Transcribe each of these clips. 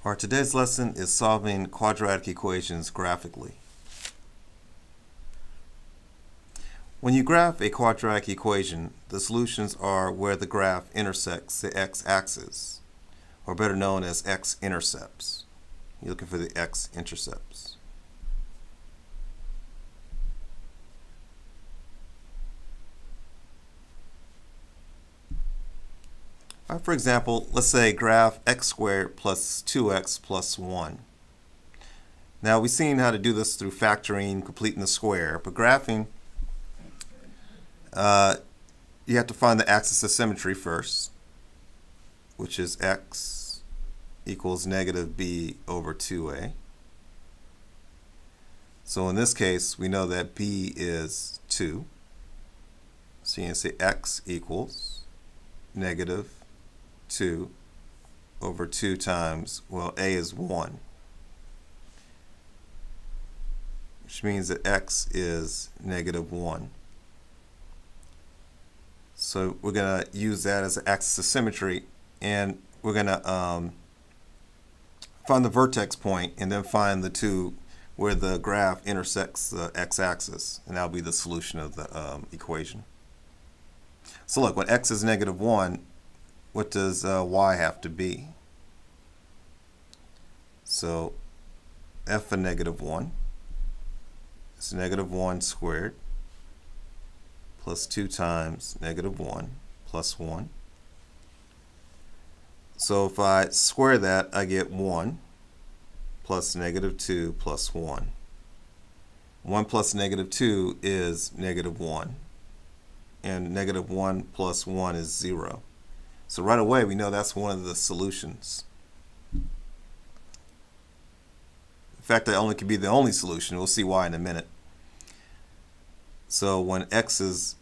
Our today's lesson is solving quadratic equations graphically. When you graph a quadratic equation, the solutions are where the graph intersects the x-axis, or better known as x-intercepts. You're looking for the x-intercepts. For example, let's say graph x squared plus 2x plus 1. Now we've seen how to do this through factoring, completing the square, but graphing, you have to find the axis of symmetry first, which is x equals negative b over 2a. So in this case, we know that b is 2. So you can say x equals negative 2 over 2 times, well, a is 1, which means that x is negative 1. So we're going to use that as an axis of symmetry, and we're going to find the vertex point and then find the two where the graph intersects the x-axis, and that'll be the solution of the equation. So look, when x is negative 1, what does y have to be? So f of negative 1 is negative 1 squared plus 2 times negative 1 plus 1. So if I square that, I get 1 plus negative 2 plus 1. 1 plus negative 2 is negative 1. And negative 1 plus 1 is 0. So right away, we know that's one of the solutions. In fact, that only could be the only solution. We'll see why in a minute. So when x is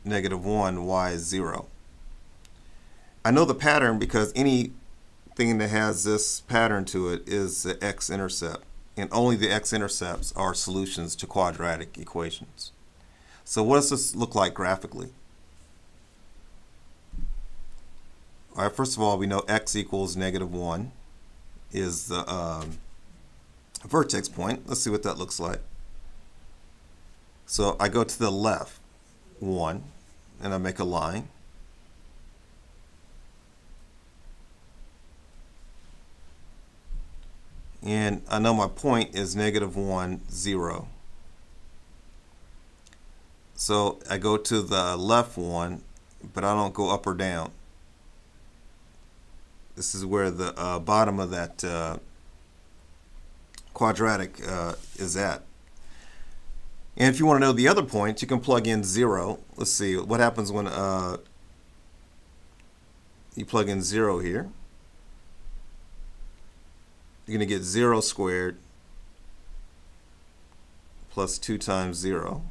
negative 1, y is 0. I know the pattern because anything that has this pattern to it is the x-intercept. And only the x-intercepts are solutions to quadratic equations. So what does this look like graphically? All right, first of all, we know x equals negative 1 is the vertex point. Let's see what that looks like. So I go to the left 1, and I make a line. And I know my point is negative 1, 0. So I go to the left 1, but I don't go up or down. This is where the bottom of that quadratic is at. And if you want to know the other point, you can plug in 0. Let's see what happens when you plug in 0 here. You're going to get 0 squared plus 2 times 0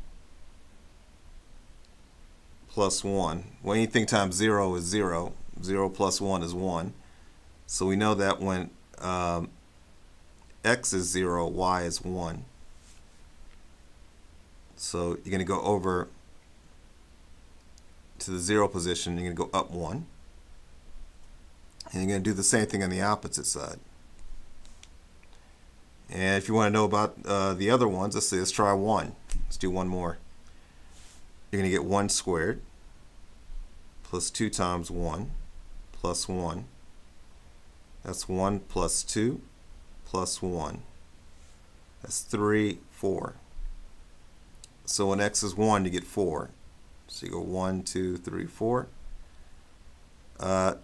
plus 1. Well, anything times 0 is 0. 0 plus 1 is 1. So we know that when x is 0, y is 1. So you're going to go over to the 0 position, you're going to go up 1. And you're going to do the same thing on the opposite side. And if you want to know about the other ones, let's try 1. Let's do one more. You're going to get 1 squared plus 2 times 1 plus 1. That's 1 plus 2 plus 1. That's 3, 4. So when x is 1, you get 4. So you go 1, 2, 3, 4. On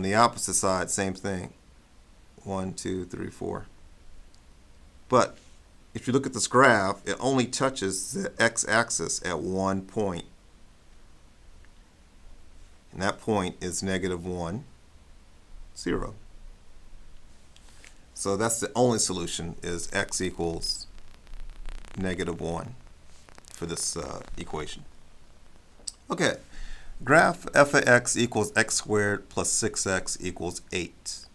the opposite side, same thing. 1, 2, 3, 4. But if you look at this graph, it only touches the x-axis at one point. And that point is negative 1, 0. So that's the only solution, is x equals negative 1 for this equation. Okay, graph f of x equals x squared plus 6x equals 8.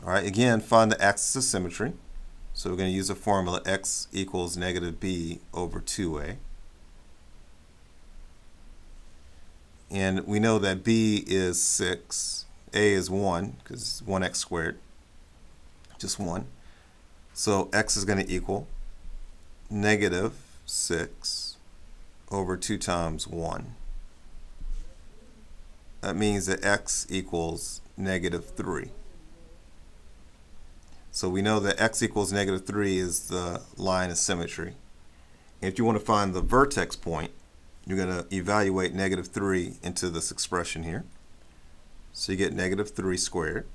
All right, again, find the axis of symmetry. So we're going to use a formula, x equals negative b over 2a. And we know that b is 6, a is 1, because it's 1x squared. just 1. So x is going to equal negative 6 over 2 times 1. That means that x equals negative 3. So we know that x equals negative 3 is the line of symmetry. And if you want to find the vertex point, you're going to evaluate negative 3 into this expression here. So you get negative 3 squared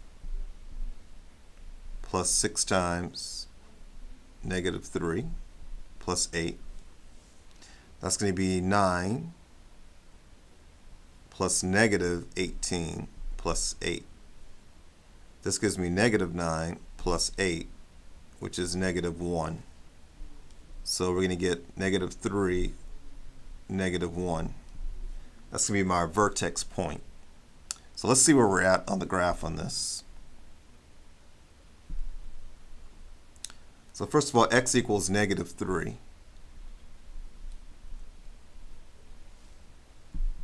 plus 6 times negative 3 plus 8. That's going to be 9 plus negative 18 plus 8. This gives me negative 9 plus 8, which is negative 1. So we're going to get negative 3, negative 1. That's going to be my vertex point. So let's see where we're at on the graph on this. So first of all, x equals negative 3.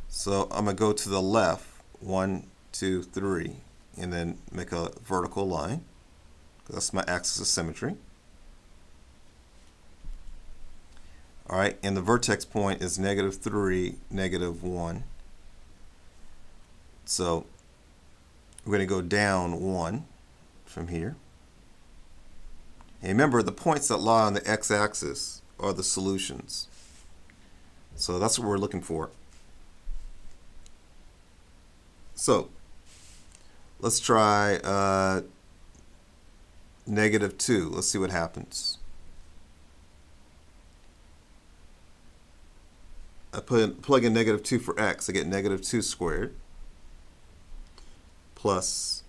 So I'm going to go to the left, 1, 2, 3, and then make a vertical line. That's my axis of symmetry. All right, and the vertex point is negative 3, negative 1. So we're going to go down 1 from here. And remember, the points that lie on the x-axis are the solutions. So that's what we're looking for. So let's try negative 2. Let's see what happens. I plug in negative 2 for x. I get negative 2 squared plus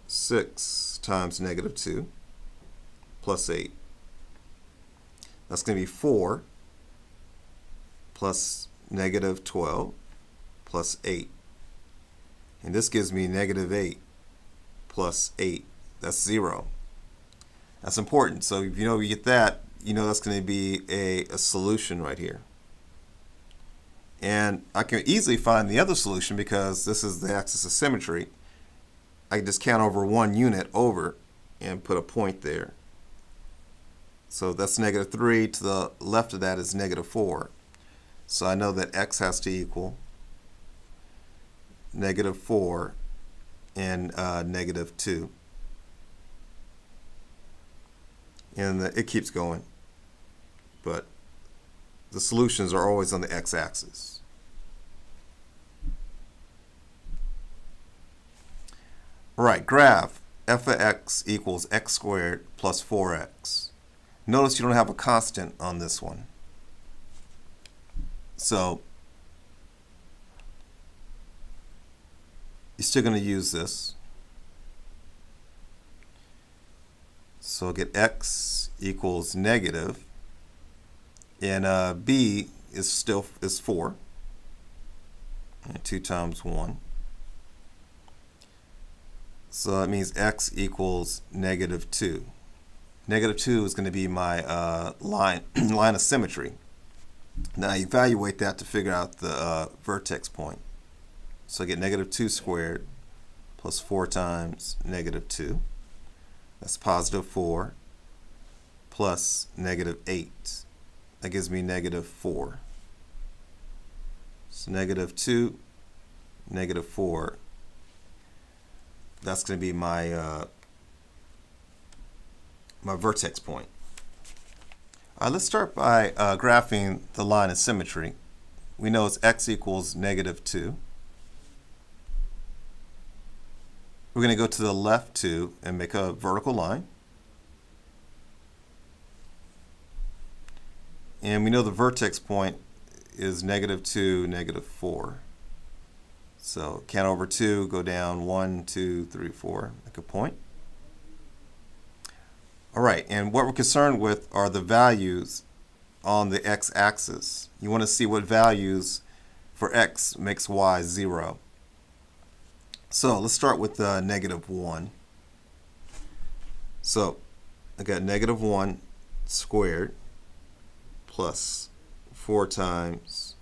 6 times negative 2 plus 8. That's going to be 4 plus negative 12 plus 8. And this gives me negative 8 plus 8. That's 0. That's important. So if you know you get that, you know that's going to be a solution right here. And I can easily find the other solution because this is the axis of symmetry. I can just count over 1 unit over and put a point there. So that's negative 3. To the left of that is negative 4. So I know that x has to equal negative 4 and negative 2. And it keeps going. But the solutions are always on the x-axis. All right, graph f of x equals x squared plus 4x. Notice you don't have a constant on this one. So you're still going to use this. So I'll get x equals negative, and b is 4, and 2 times 1. So that means x equals negative 2. Negative 2 is going to be my line of symmetry. Now I evaluate that to figure out the vertex point. So I get negative 2 squared plus 4 times negative 2. That's positive 4 plus negative 8. That gives me negative 4. So negative 2, negative 4. That's going to be my my vertex point. Let's start by graphing the line of symmetry. We know it's x equals negative 2. We're going to go to the left 2 and make a vertical line. And we know the vertex point is negative 2, negative 4. So count over 2, go down 1, 2, 3, 4, make a point. All right, and what we're concerned with are the values on the x-axis. You want to see what values for x makes y 0. So let's start with negative 1. So I got negative 1 squared plus 4 times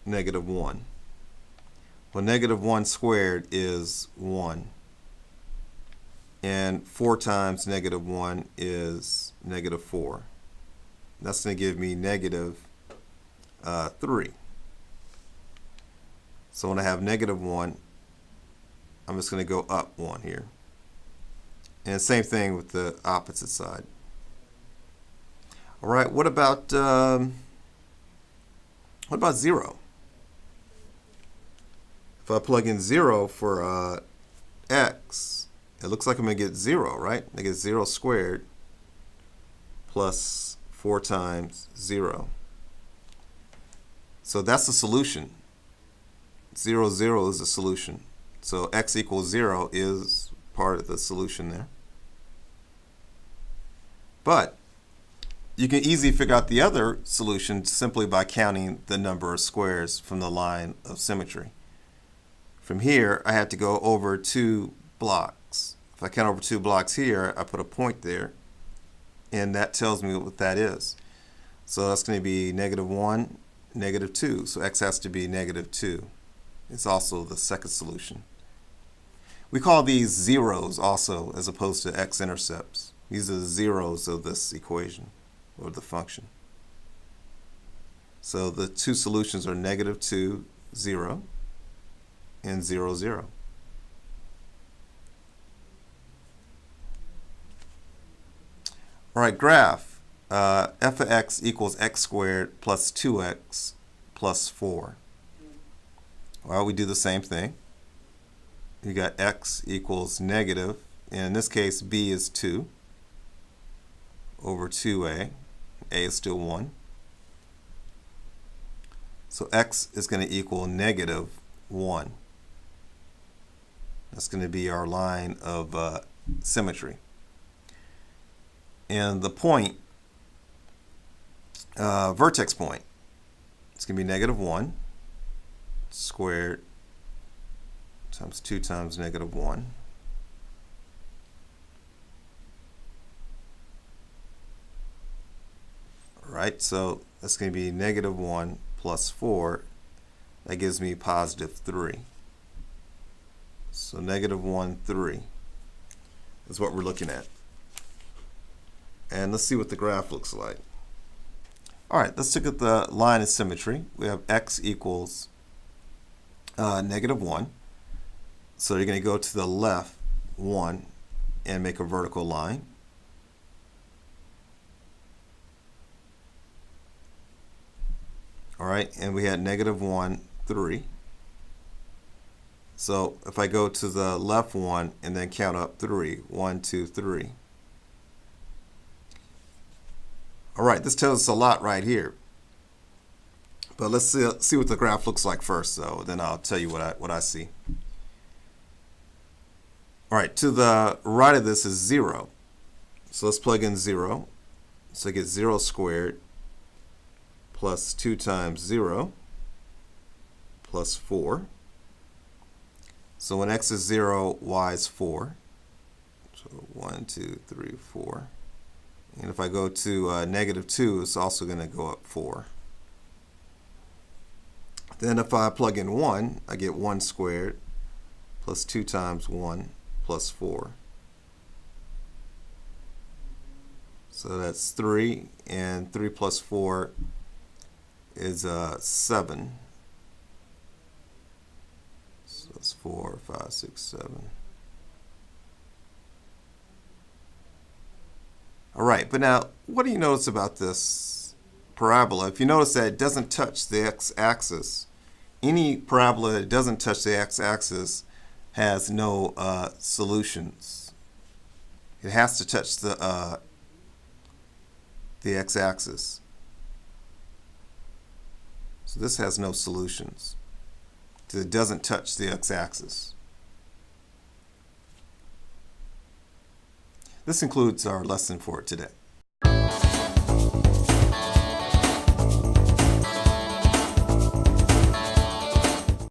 negative 1. Well, negative 1 squared is 1. And 4 times negative 1 is negative 4. That's going to give me negative 3. So when I have negative 1, I'm just going to go up 1 here. And same thing with the opposite side. All right, what about 0? If I plug in 0 for x, it looks like I'm going to get 0, right? I get 0 squared plus 4 times 0. So that's the solution. 0, 0 is the solution. So x equals 0 is part of the solution there. But you can easily figure out the other solution simply by counting the number of squares from the line of symmetry. From here, I had to go over 2 blocks. If I count over 2 blocks here, I put a point there, and that tells me what that is. So that's going to be negative 1, negative 2. So x has to be negative 2. It's also the second solution. We call these zeros also, as opposed to x-intercepts. These are the zeros of this equation, or the function. So the two solutions are negative 2, 0, and 0, 0. All right, graph. F of x equals x squared plus 2x plus 4. Well, we do the same thing. You got x equals negative, and in this case, b is 2 over 2a. A is still 1. So x is going to equal negative 1. That's going to be our line of symmetry. And the point, vertex point, it's going to be negative 1 squared times 2 times negative 1. All right, so that's going to be negative 1 plus 4. That gives me positive 3. So negative 1, 3 is what we're looking at. And let's see what the graph looks like. All right, let's look at the line of symmetry. We have x equals negative 1. So you're going to go to the left 1 and make a vertical line. All right, and we had negative 1, 3. So if I go to the left 1 and then count up 3, 1, 2, 3. All right, this tells us a lot right here. But let's see what the graph looks like first, though. Then I'll tell you what I see. All right, to the right of this is 0. So let's plug in 0. So I get 0 squared plus 2 times 0 plus 4. So when x is 0, y is 4. So 1, 2, 3, 4. And if I go to negative 2, it's also going to go up 4. Then if I plug in 1, I get 1 squared plus 2 times 1 plus 4. So that's 3, and 3 plus 4 is 7. So that's 4, 5, 6, 7. All right, but now, what do you notice about this parabola? If you notice that it doesn't touch the x-axis, any parabola that doesn't touch the x-axis has no solutions. It has to touch the x-axis. So this has no solutions. It doesn't touch the x-axis. This concludes our lesson for today.